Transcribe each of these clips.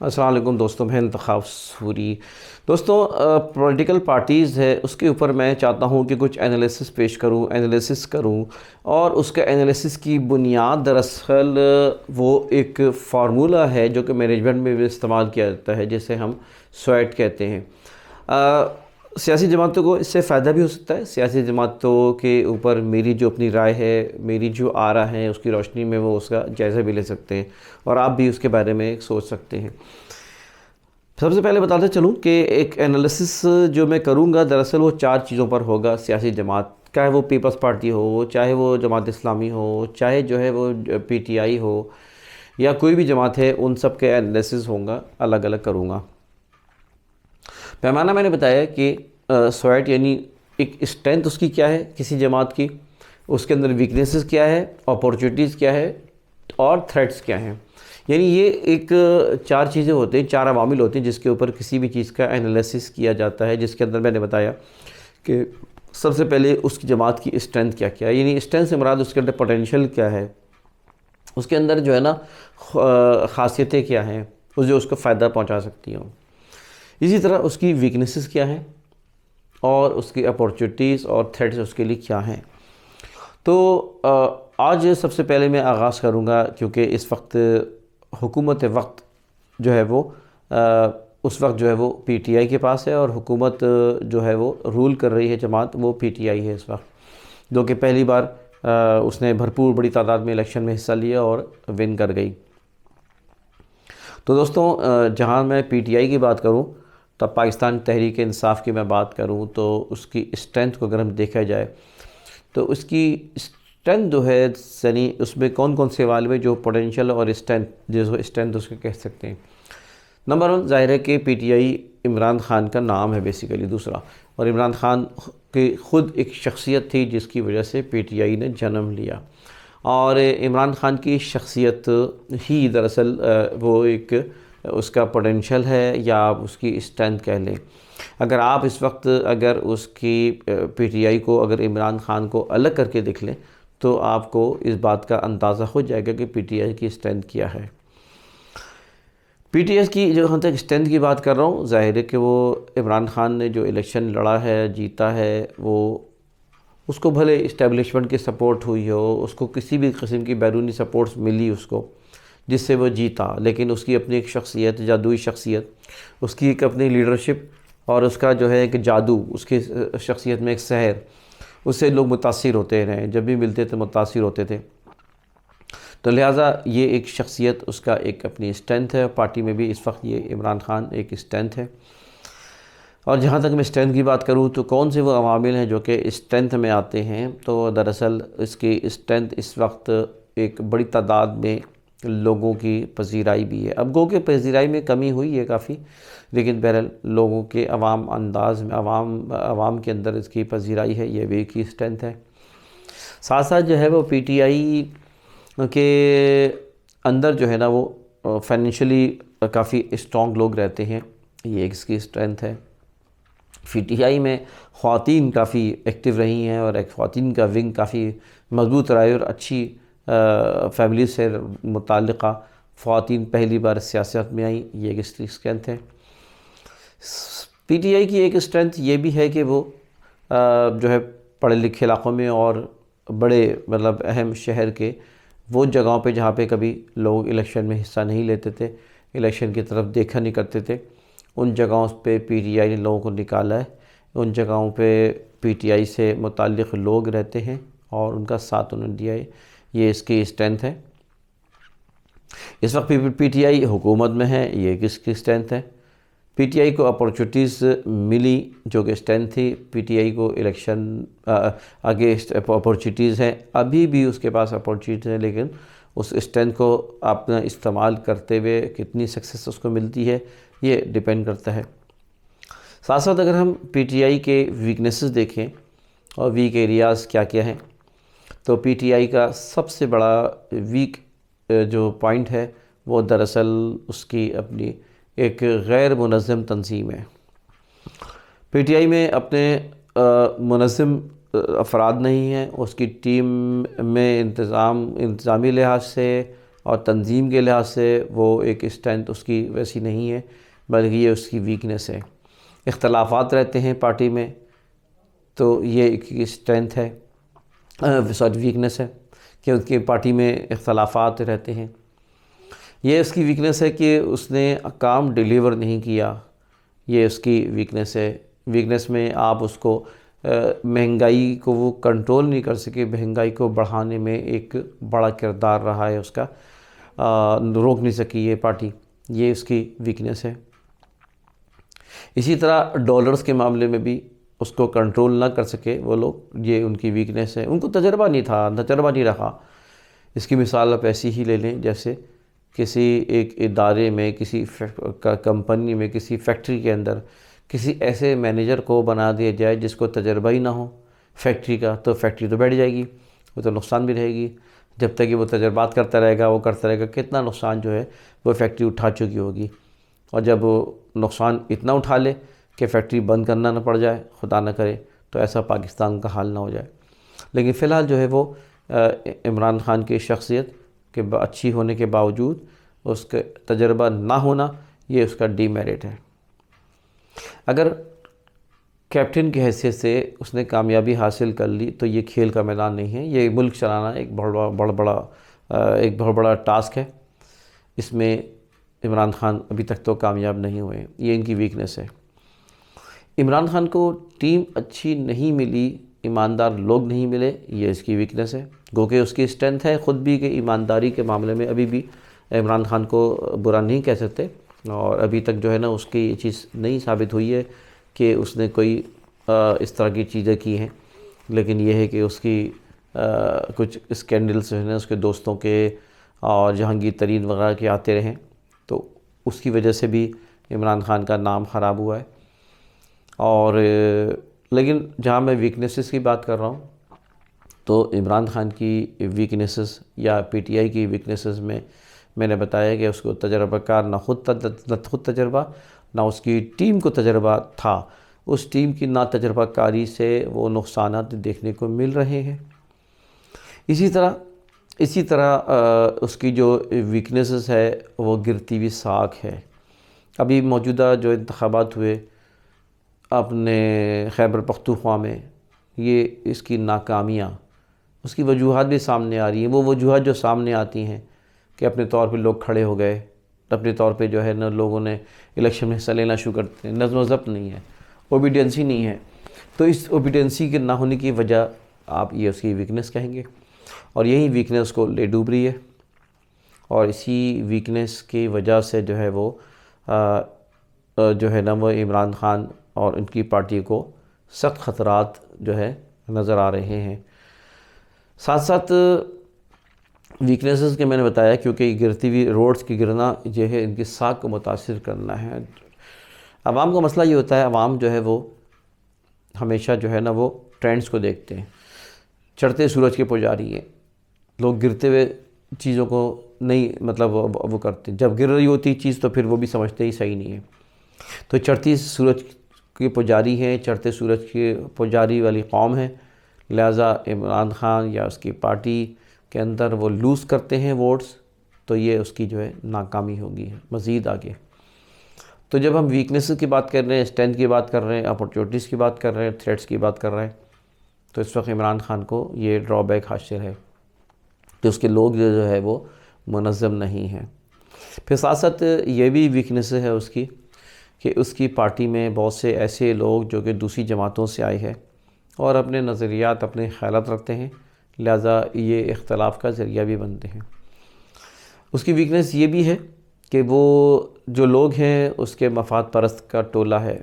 السلام علیکم دوستوں، میں انتخاب سوری۔ دوستوں، پولیٹیکل پارٹیز ہے اس کے اوپر میں چاہتا ہوں کہ کچھ انالیسس پیش کروں، انالیسس کروں، اور اس کا انالیسس کی بنیاد دراصل وہ ایک فارمولہ ہے جو کہ مینجمنٹ میں بھی استعمال کیا جاتا ہے، جسے ہم سویٹ کہتے ہیں۔ سیاسی جماعتوں کو اس سے فائدہ بھی ہو سکتا ہے۔ سیاسی جماعتوں کے اوپر میری جو اپنی رائے ہے، میری جو آرا ہے، اس کی روشنی میں وہ اس کا جائزہ بھی لے سکتے ہیں، اور آپ بھی اس کے بارے میں سوچ سکتے ہیں۔ سب سے پہلے بتاتے چلوں کہ ایک انالیسس جو میں کروں گا دراصل وہ 4 چیزوں پر ہوگا۔ سیاسی جماعت، چاہے وہ پیپلز پارٹی ہو، چاہے وہ جماعت اسلامی ہو، چاہے جو ہے وہ پی ٹی آئی ہو، یا کوئی بھی جماعت ہے، ان سب کے انالیسس ہوں گا، الگ الگ کروں گا۔ پیمانہ میں نے بتایا کہ سویٹ یعنی ایک اسٹرینتھ اس کی کیا ہے کسی جماعت کی، اس کے اندر ویکنیسز کیا ہے، اپورچونیٹیز کیا ہے، اور تھریٹس کیا ہیں۔ یعنی یہ ایک 4 چیزیں ہوتے ہیں، 4 عوامل ہوتے ہیں جس کے اوپر کسی بھی چیز کا انالیسس کیا جاتا ہے، جس کے اندر میں نے بتایا کہ سب سے پہلے اس کی جماعت کی اسٹرینتھ کیا کیا ہے، یعنی اسٹرینتھ سے مراد اس کے اندر پوٹینشیل کیا ہے، اس کے اندر جو ہے نا خاصیتیں کیا ہیں جو اس کو فائدہ پہنچا سکتی ہوں۔ اسی طرح اس کی ویکنیسز کیا ہیں، اور اس کی اپورچونیٹیز اور تھریٹس اس کے لیے کیا ہیں۔ تو آج سب سے پہلے میں آغاز کروں گا، کیونکہ اس وقت حکومت وقت جو ہے وہ اس وقت جو ہے وہ پی ٹی آئی کے پاس ہے، اور حکومت جو ہے وہ رول کر رہی ہے جماعت، وہ پی ٹی آئی ہے اس وقت، جو کہ پہلی بار اس نے بھرپور بڑی تعداد میں الیکشن میں حصہ لیا اور ون کر گئی۔ تو دوستوں، جہاں میں پی ٹی آئی کی بات کروں، تب پاکستان تحریک انصاف کی میں بات کروں، تو اس کی اسٹرینتھ کو اگر ہم دیکھا جائے تو اس کی اسٹرینتھ جو ہے، یعنی اس میں کون کون سے عوامل میں جو پوٹینشیل اور اسٹرینتھ، جس کو اسٹرینتھ اس کو کہہ سکتے ہیں۔ نمبر 1 ظاہر ہے کہ P T I Imran Khan کا نام ہے بیسیکلی، دوسرا، اور عمران خان کی خود ایک شخصیت تھی جس کی وجہ سے پی ٹی آئی نے جنم لیا، اور عمران خان کی شخصیت ہی دراصل وہ ایک اس کا پوٹینشیل ہے، یا آپ اس کی اسٹرینتھ کہہ لیں۔ اگر آپ اس وقت اگر اس کی پی ٹی آئی کو، اگر عمران خان کو الگ کر کے دیکھ لیں تو آپ کو اس بات کا اندازہ ہو جائے گا کہ پی ٹی آئی کی اسٹرینتھ کیا ہے۔ پی ٹی آئی کی جو ہم تک اسٹرینتھ کی بات کر رہا ہوں، ظاہر ہے کہ وہ عمران خان نے جو الیکشن لڑا ہے، جیتا ہے، وہ اس کو بھلے اسٹیبلشمنٹ کی سپورٹ ہوئی ہو، اس کو کسی بھی قسم کی بیرونی سپورٹس ملی اس کو جس سے وہ جیتا، لیکن اس کی اپنی ایک شخصیت، جادوئی شخصیت، اس کی ایک اپنی لیڈرشپ، اور اس کا جو ہے ایک جادو، اس کی شخصیت میں ایک سحر، اس سے لوگ متاثر ہوتے رہے، جب بھی ملتے تھے متاثر ہوتے تھے۔ تو لہٰذا یہ ایک شخصیت اس کا ایک اپنی اسٹرینتھ ہے، پارٹی میں بھی اس وقت یہ عمران خان ایک اسٹرینتھ ہے۔ اور جہاں تک میں اسٹرینتھ کی بات کروں تو کون سے وہ عوامل ہیں جو کہ اسٹرینتھ میں آتے ہیں، تو دراصل اس کی اسٹرینتھ اس وقت ایک بڑی تعداد میں لوگوں کی پذیرائی بھی ہے۔ اب گو کہ پذیرائی میں کمی ہوئی ہے کافی، لیکن بہرحال لوگوں کے عوام انداز میں، عوام کے اندر اس کی پذیرائی ہے، یہ بھی ایک اسٹرینتھ ہے۔ ساتھ ساتھ جو ہے وہ پی ٹی آئی کے اندر جو ہے نا وہ فائنینشلی کافی اسٹرانگ لوگ رہتے ہیں، یہ ایک اس کی اسٹرینتھ ہے۔ پی ٹی آئی میں خواتین کافی ایکٹیو رہی ہیں، اور ایک خواتین کا ونگ کافی مضبوط رہا ہے، اور اچھی فیملی سے متعلقہ خواتین پہلی بار سیاست میں آئیں، یہ ایک اس کی اسٹرینتھ ہے۔ پی ٹی آئی کی ایک اسٹرینتھ یہ بھی ہے کہ وہ جو ہے پڑھے لکھے علاقوں میں اور بڑے مطلب اہم شہر کے وہ جگہوں پہ جہاں پہ کبھی لوگ الیکشن میں حصہ نہیں لیتے تھے، الیکشن کی طرف دیکھا نہیں کرتے تھے، ان جگہوں پہ پی ٹی آئی نے لوگوں کو نکالا ہے۔ ان جگہوں پہ پی ٹی آئی سے متعلق لوگ رہتے ہیں اور ان کا ساتھ انہوں نے دیا ہے، یہ اس کی اسٹرینتھ ہے۔ اس وقت پی ٹی آئی حکومت میں ہے، یہ کس کی اسٹرینتھ ہے۔ پی ٹی آئی کو اپورچونیٹیز ملی جو کہ اسٹرینتھ تھی، پی ٹی آئی کو الیکشن آگے اپورچونیٹیز ہیں، ابھی بھی اس کے پاس اپورچونیٹیز ہیں، لیکن اس اسٹرینتھ کو اپنا استعمال کرتے ہوئے کتنی سکسیس اس کو ملتی ہے، یہ ڈیپینڈ کرتا ہے۔ ساتھ ساتھ اگر ہم پی ٹی آئی کے ویکنیسز دیکھیں اور ویک ایریاز کیا کیا ہیں، تو پی ٹی آئی کا سب سے بڑا ویک جو پوائنٹ ہے وہ دراصل اس کی اپنی ایک غیر منظم تنظیم ہے۔ پی ٹی آئی میں اپنے منظم افراد نہیں ہیں، اس کی ٹیم میں انتظامی لحاظ سے اور تنظیم کے لحاظ سے وہ ایک اسٹرینتھ اس کی ویسی نہیں ہے، بلکہ یہ اس کی ویکنس ہے۔ اختلافات رہتے ہیں پارٹی میں تو یہ ایک اسٹرینتھ ہے، ویکنس ہے کہ اس کی پارٹی میں اختلافات رہتے ہیں۔ یہ اس کی ویکنس ہے کہ اس نے کام ڈیلیور نہیں کیا، یہ اس کی ویکنس ہے۔ ویکنس میں آپ اس کو مہنگائی کو وہ کنٹرول نہیں کر سکے، مہنگائی کو بڑھانے میں ایک بڑا کردار رہا ہے اس کا، روک نہیں سکی یہ پارٹی، یہ اس کی ویکنس ہے۔ اسی طرح ڈالرز کے معاملے میں بھی اس کو کنٹرول نہ کر سکے وہ لوگ، یہ ان کی ویکنس ہے۔ ان کو تجربہ نہیں تھا، تجربہ نہیں رہا۔ اس کی مثال آپ ایسی ہی لے لیں جیسے کسی ایک ادارے میں، کسی کمپنی میں، کسی فیکٹری کے اندر کسی ایسے مینیجر کو بنا دیا جائے جس کو تجربہ ہی نہ ہو فیکٹری کا، تو فیکٹری تو بیٹھ جائے گی، وہ تو نقصان بھی رہے گی۔ جب تک کہ وہ تجربات کرتا رہے گا، وہ کرتا رہے گا، کتنا نقصان جو ہے وہ فیکٹری اٹھا چکی ہوگی۔ اور جب وہ نقصان اتنا اٹھا لے کہ فیکٹری بند کرنا نہ پڑ جائے، خدا نہ کرے، تو ایسا پاکستان کا حال نہ ہو جائے۔ لیکن فی الحال جو ہے وہ عمران خان کی شخصیت کے اچھی ہونے کے باوجود اس کا تجربہ نہ ہونا، یہ اس کا ڈی میرٹ ہے۔ اگر کیپٹن کی حیثیت سے اس نے کامیابی حاصل کر لی تو یہ کھیل کا میدان نہیں ہے، یہ ملک چلانا ایک بہت بڑا ٹاسک ہے۔ اس میں عمران خان ابھی تک تو کامیاب نہیں ہوئے، یہ ان کی ویکنس ہے۔ عمران خان کو ٹیم اچھی نہیں ملی، ایماندار لوگ نہیں ملے، یہ اس کی ویکنس ہے۔ گو کہ اس کی اسٹرینتھ ہے خود بھی کہ ایمانداری کے معاملے میں ابھی بھی عمران خان کو برا نہیں کہہ سکتے، اور ابھی تک جو ہے نا اس کی یہ چیز نہیں ثابت ہوئی ہے کہ اس نے کوئی اس طرح کی چیزیں کی ہیں۔ لیکن یہ ہے کہ اس کی کچھ اسکینڈلز جو ہے نا اس کے دوستوں کے اور جہانگیر ترین وغیرہ کے آتے رہیں، تو اس کی وجہ سے بھی عمران خان کا نام خراب ہوا ہے۔ اور لیکن جہاں میں ویکنسز کی بات کر رہا ہوں تو عمران خان کی ویکنسز یا پی ٹی آئی کی ویکنسز میں نے بتایا کہ اس کو تجربہ کار نہ خود تجربہ، نہ اس کی ٹیم کو تجربہ تھا۔ اس ٹیم کی نا تجربہ کاری سے وہ نقصانات دیکھنے کو مل رہے ہیں۔ اسی طرح اس کی جو ویکنسز ہے وہ گرتی ہوئی ساکھ ہے۔ ابھی موجودہ جو انتخابات ہوئے اپنے خیبر پختونخوا میں، یہ اس کی ناکامیاں، اس کی وجوہات بھی سامنے آ رہی ہیں۔ وہ وجوہات جو سامنے آتی ہیں کہ اپنے طور پہ لوگ کھڑے ہو گئے، اپنے طور پہ جو ہے نا لوگوں نے الیکشن میں حصہ لینا شروع کرتے ہیں، نظم و ضبط نہیں ہے، اوبیڈینسی نہیں ہے، تو اس اوبیڈینسی کے نہ ہونے کی وجہ آپ یہ اس کی ویکنس کہیں گے، اور یہی ویکنس کو لے ڈوب رہی ہے۔ اور اسی ویکنس کی وجہ سے جو ہے وہ وہ عمران خان اور ان کی پارٹی کو سخت خطرات جو ہے نظر آ رہے ہیں۔ ساتھ ساتھ ویکنسز کے میں نے بتایا کیونکہ گرتی ہوئی روڈز کی گرنا جو ہے ان کی ساکھ کو متاثر کرنا ہے۔ عوام کا مسئلہ یہ ہوتا ہے، عوام جو ہے وہ ہمیشہ جو ہے نا وہ ٹرینڈز کو دیکھتے ہیں، چڑھتے سورج کے پجاری ہیں۔ لوگ گرتے ہوئے چیزوں کو نہیں وہ کرتے، جب گر رہی ہوتی چیز تو پھر وہ بھی سمجھتے ہی صحیح نہیں ہے۔ تو چڑھتی سورج کے پجاری ہیں، چڑھتے سورج کے پجاری والی قوم ہے، لہٰذا عمران خان یا اس کی پارٹی کے اندر وہ لوز کرتے ہیں ووٹس، تو یہ اس کی جو ہے ناکامی ہوگی مزید آگے۔ تو جب ہم ویکنسز کی بات کر رہے ہیں، اسٹرینتھ کی بات کر رہے ہیں، اپورچونیٹیز کی بات کر رہے ہیں، تھریٹس کی بات کر رہے ہیں، تو اس وقت عمران خان کو یہ ڈرا بیک حاصل ہے کہ اس کے لوگ جو ہے وہ منظم نہیں ہیں۔ پھر ساتھ ساتھ یہ بھی ویکنس ہے اس کی کہ اس کی پارٹی میں بہت سے ایسے لوگ جو کہ دوسری جماعتوں سے آئے ہیں اور اپنے نظریات، اپنے خیالات رکھتے ہیں، لہٰذا یہ اختلاف کا ذریعہ بھی بنتے ہیں۔ اس کی ویکنس یہ بھی ہے کہ وہ جو لوگ ہیں اس کے مفاد پرست کا ٹولہ ہے۔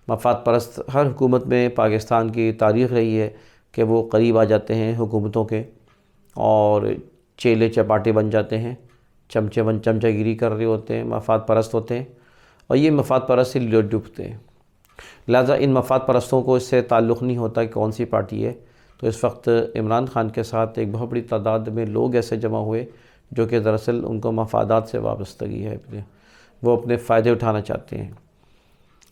مفاد پرست ہر حکومت میں پاکستان کی تاریخ رہی ہے کہ وہ قریب آ جاتے ہیں حکومتوں کے اور چیلے چپاٹے بن جاتے ہیں، چمچہ گیری کر رہے ہوتے ہیں، مفاد پرست ہوتے ہیں، اور یہ مفاد پرست سے لٹ ڈوبتے ہیں۔ لہٰذا ان مفاد پرستوں کو اس سے تعلق نہیں ہوتا کہ کون سی پارٹی ہے۔ تو اس وقت عمران خان کے ساتھ ایک بہت بڑی تعداد میں لوگ ایسے جمع ہوئے جو کہ دراصل ان کو مفادات سے وابستگی ہے، وہ اپنے فائدے اٹھانا چاہتے ہیں۔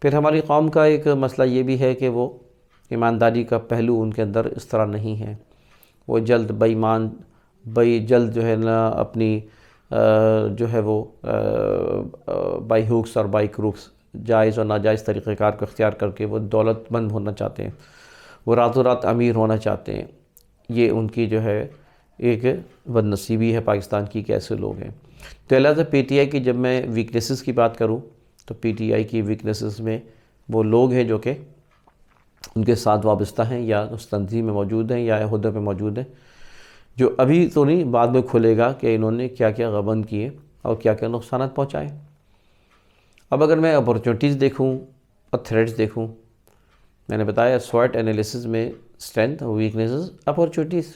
پھر ہماری قوم کا ایک مسئلہ یہ بھی ہے کہ وہ ایمانداری کا پہلو ان کے اندر اس طرح نہیں ہے۔ وہ جلد جو ہے نا اپنی جو ہے وہ بائی ہوکس اور بائی کروکس جائز اور ناجائز طریقہ کار کو اختیار کر کے وہ دولت مند ہونا چاہتے ہیں، وہ راتوں رات امیر ہونا چاہتے ہیں. یہ ان کی جو ہے ایک بد نصیبی ہے پاکستان کی کہ ایسے لوگ ہیں. تو لہٰذا پی ٹی آئی کی جب میں ویکنیسز کی بات کروں تو پی ٹی آئی کی ویکنیسز میں وہ لوگ ہیں جو کہ ان کے ساتھ وابستہ ہیں یا اس تنظیم میں موجود ہیں یا عہدے پہ موجود ہیں، جو ابھی تو نہیں بعد میں کھلے گا کہ انہوں نے کیا کیا غبن کیے اور کیا کیا نقصانات پہنچائے. اب اگر میں اپورچونیٹیز دیکھوں اور تھریٹس دیکھوں، میں نے بتایا سوائٹ انالیسز میں اسٹرینتھ اور ویکنیسز، اپورچونیٹیز.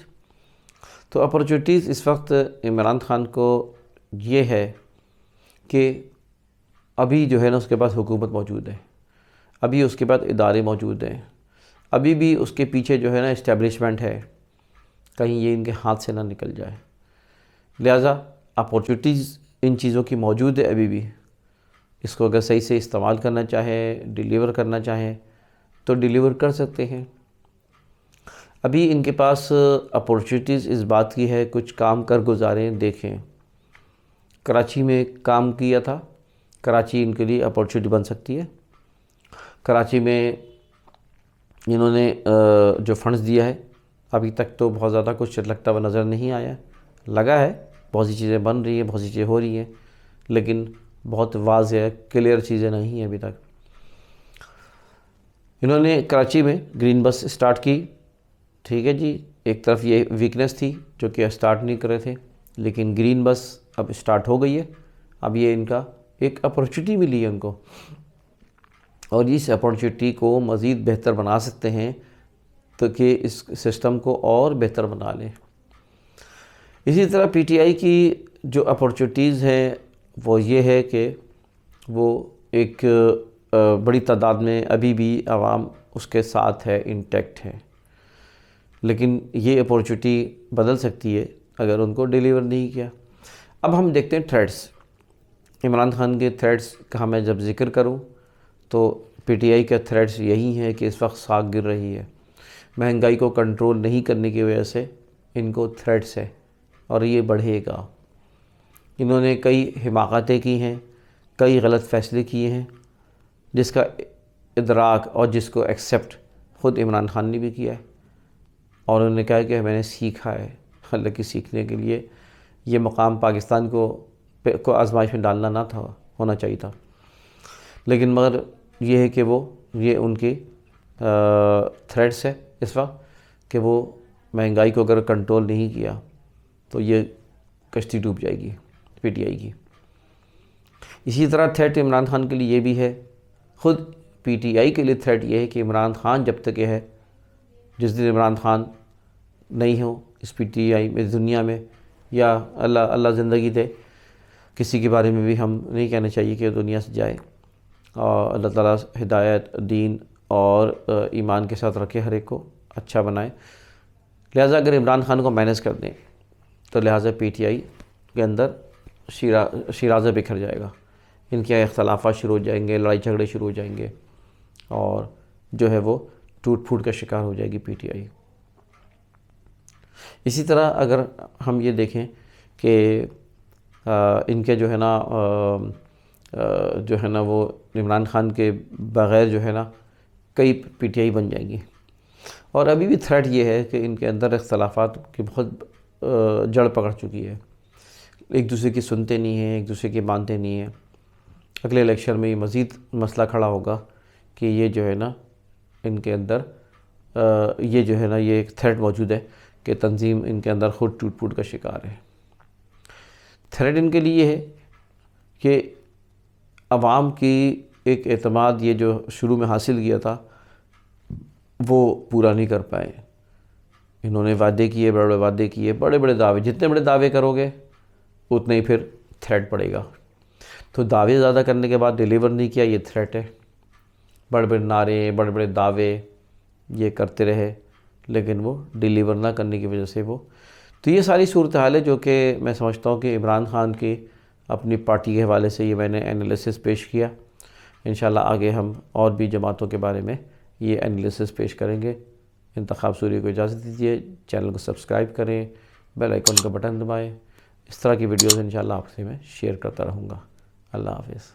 تو اپورچونیٹیز اس وقت عمران خان کو یہ ہے کہ ابھی جو ہے نا اس کے پاس حکومت موجود ہے، ابھی اس کے پاس ادارے موجود ہیں، ابھی بھی اس کے پیچھے جو ہے نا اسٹیبلشمنٹ ہے، کہیں یہ ان کے ہاتھ سے نہ نکل جائے. لہٰذا اپورچونیٹیز ان چیزوں کی موجود ہے ابھی بھی. اس کو اگر صحیح سے استعمال کرنا چاہیں، ڈیلیور کرنا چاہیں تو ڈیلیور کر سکتے ہیں. ابھی ان کے پاس اپورچونیٹیز اس بات کی ہے کچھ کام کر گزاریں. دیکھیں کراچی میں کام کیا تھا، کراچی ان کے لیے اپورچونیٹی بن سکتی ہے. کراچی میں انہوں نے جو فنڈز دیا ہے ابھی تک تو بہت زیادہ کچھ لگتا ہوا نظر نہیں آیا. لگا ہے بہت سی چیزیں بن رہی ہیں، بہت سی چیزیں ہو رہی ہیں، لیکن بہت واضح کلیئر چیزیں نہیں ہیں ابھی تک. انہوں نے کراچی میں گرین بس اسٹارٹ کی. ٹھیک ہے جی، ایک طرف یہ ویکنیس تھی جو کہ اسٹارٹ نہیں کر رہے تھے، لیکن گرین بس اب اسٹارٹ ہو گئی ہے. اب یہ ان کا ایک اپورچونیٹی ملی ہے ان کو، اور اس اپورچونیٹی کو مزید بہتر بنا سکتے ہیں تو کہ اس سسٹم کو اور بہتر بنا لیں. اسی طرح پی ٹی آئی کی جو اپورچونیٹیز ہیں وہ یہ ہے کہ وہ ایک بڑی تعداد میں ابھی بھی عوام اس کے ساتھ ہے، انٹیکٹ ہے. لیکن یہ اپورچونیٹی بدل سکتی ہے اگر ان کو ڈیلیور نہیں کیا. اب ہم دیکھتے ہیں تھریٹس. عمران خان کے تھریٹس کا میں جب ذکر کروں تو پی ٹی آئی کے تھریٹس یہی ہیں کہ اس وقت ساکھ گر رہی ہے. مہنگائی کو کنٹرول نہیں کرنے کی وجہ سے ان کو تھریٹس ہے اور یہ بڑھے گا. انہوں نے کئی حماقتیں کی ہیں، کئی غلط فیصلے کیے ہیں، جس کا ادراک اور جس کو ایکسیپٹ خود عمران خان نے بھی کیا ہے. اور انہوں نے کہا کہ میں نے سیکھا ہے. حالانکہ سیکھنے کے لیے یہ مقام پاکستان کو آزمائش میں ڈالنا نہ تھا، ہونا چاہیے تھا. لیکن مگر یہ ہے کہ یہ ان کی تھریٹس ہے اس وقت کہ وہ مہنگائی کو اگر کنٹرول نہیں کیا تو یہ کشتی ڈوب جائے گی پی ٹی آئی کی. اسی طرح تھریٹ عمران خان کے لیے یہ بھی ہے، خود پی ٹی آئی کے لیے تھریٹ یہ ہے کہ عمران خان جب تک یہ ہے، جس دن عمران خان نہیں ہو اس پی ٹی آئی میں دنیا میں، یا اللہ زندگی دے، کسی کے بارے میں بھی ہم نہیں کہنا چاہیے کہ دنیا سے جائے، اور اللہ تعالیٰ ہدایت، دین اور ایمان کے ساتھ رکھے، ہر ایک کو اچھا بنائے. لہٰذا اگر عمران خان کو مینیج کر دیں تو لہٰذا پی ٹی آئی کے اندر شیرازہ بکھر جائے گا. ان کے اختلافات شروع ہو جائیں گے، لڑائی جھگڑے شروع ہو جائیں گے، اور جو ہے وہ ٹوٹ پھوٹ کا شکار ہو جائے گی پی ٹی آئی. اسی طرح اگر ہم یہ دیکھیں کہ ان کے جو ہے نا وہ عمران خان کے بغیر جو ہے نا کئی پی ٹی آئی بن جائیں گی. اور ابھی بھی تھریٹ یہ ہے کہ ان کے اندر اختلافات کی بہت جڑ پکڑ چکی ہے. ایک دوسرے کی سنتے نہیں ہیں، ایک دوسرے کی مانتے نہیں ہیں. اگلے الیکشن میں یہ مزید مسئلہ کھڑا ہوگا کہ یہ جو ہے نا ان کے اندر یہ جو ہے نا یہ ایک تھریٹ موجود ہے کہ تنظیم ان کے اندر خود ٹوٹ پھوٹ کا شکار ہے. تھریٹ ان کے لیے یہ ہے کہ عوام کی ایک اعتماد یہ جو شروع میں حاصل کیا تھا وہ پورا نہیں کر پائے. انہوں نے وعدے کیے، بڑے بڑے وعدے کیے، بڑے بڑے دعوے. جتنے بڑے دعوے کرو گے اتنے ہی پھر تھریٹ پڑے گا. تو دعوے زیادہ کرنے کے بعد ڈیلیور نہیں کیا، یہ تھریٹ ہے. بڑے بڑے نعرے، بڑے بڑے دعوے یہ کرتے رہے، لیکن وہ ڈیلیور نہ کرنے کی وجہ سے تو یہ ساری صورتحال ہے جو کہ میں سمجھتا ہوں کہ عمران خان کی اپنی پارٹی کے حوالے سے یہ میں نے انالیسس پیش کیا. انشاءاللہ آگے ہم اور بھی جماعتوں کے بارے میں یہ انالیسس پیش کریں گے. انتخاب سوری کو اجازت دیجیے، چینل کو سبسکرائب کریں، بیل آئیکن کا بٹن دبائیں. اس طرح کی ویڈیوز انشاءاللہ آپ سے میں شیئر کرتا رہوں گا. اللہ حافظ.